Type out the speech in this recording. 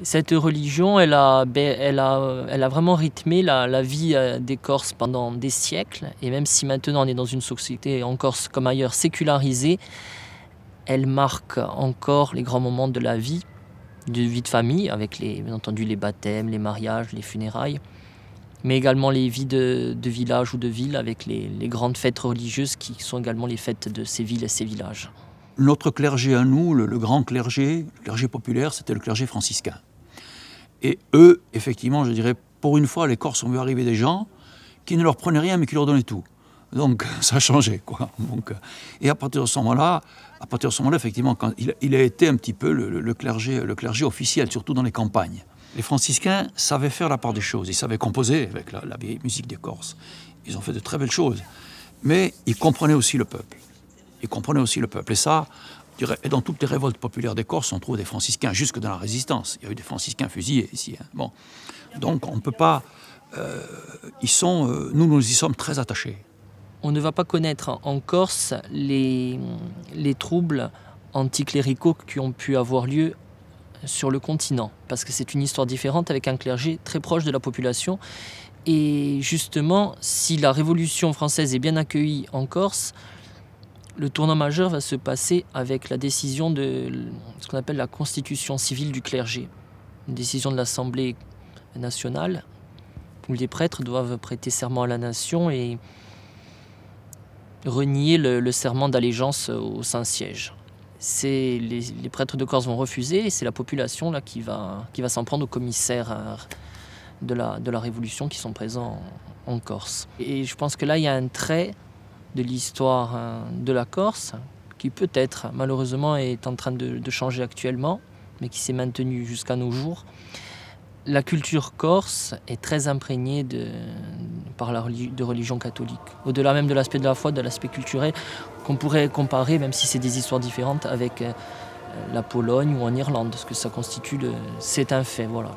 Cette religion, elle a vraiment rythmé la vie des Corses pendant des siècles. Et même si maintenant on est dans une société en Corse comme ailleurs sécularisée, elle marque encore les grands moments de la vie de famille, avec bien entendu les baptêmes, les mariages, les funérailles, mais également les vies de village ou de ville avec les grandes fêtes religieuses qui sont également les fêtes de ces villes et ces villages. Notre clergé à nous, le grand clergé, le clergé populaire, c'était le clergé franciscain. Et eux, effectivement, je dirais, pour une fois, les Corses ont vu arriver des gens qui ne leur prenaient rien, mais qui leur donnaient tout. Donc, ça a changé, quoi. Donc, et à partir de ce moment-là, effectivement, quand il a été un petit peu le clergé officiel, surtout dans les campagnes. Les franciscains savaient faire la part des choses. Ils savaient composer avec la vieille musique des Corses. Ils ont fait de très belles choses. Mais ils comprenaient aussi le peuple. Et ça, je dirais, et dans toutes les révoltes populaires des Corses, on trouve des franciscains, jusque dans la Résistance. Il y a eu des franciscains fusillés ici. Hein. Bon. Donc on ne peut pas... nous y sommes très attachés. On ne va pas connaître en Corse les troubles anticléricaux qui ont pu avoir lieu sur le continent, parce que c'est une histoire différente avec un clergé très proche de la population. Et justement, si la Révolution française est bien accueillie en Corse, le tournant majeur va se passer avec la décision de ce qu'on appelle la constitution civile du clergé, une décision de l'Assemblée nationale où les prêtres doivent prêter serment à la nation et renier le serment d'allégeance au Saint-Siège. Les prêtres de Corse vont refuser et c'est la population là, qui va s'en prendre aux commissaires de la Révolution qui sont présents en Corse. Et je pense que là, il y a un trait de l'histoire de la Corse qui peut-être, malheureusement, est en train de changer actuellement, mais qui s'est maintenu jusqu'à nos jours. La culture corse est très imprégnée de religion catholique. Au-delà même de l'aspect de la foi, de l'aspect culturel, qu'on pourrait comparer, même si c'est des histoires différentes, avec la Pologne ou en Irlande, parce que ça constitue c'est un fait, voilà.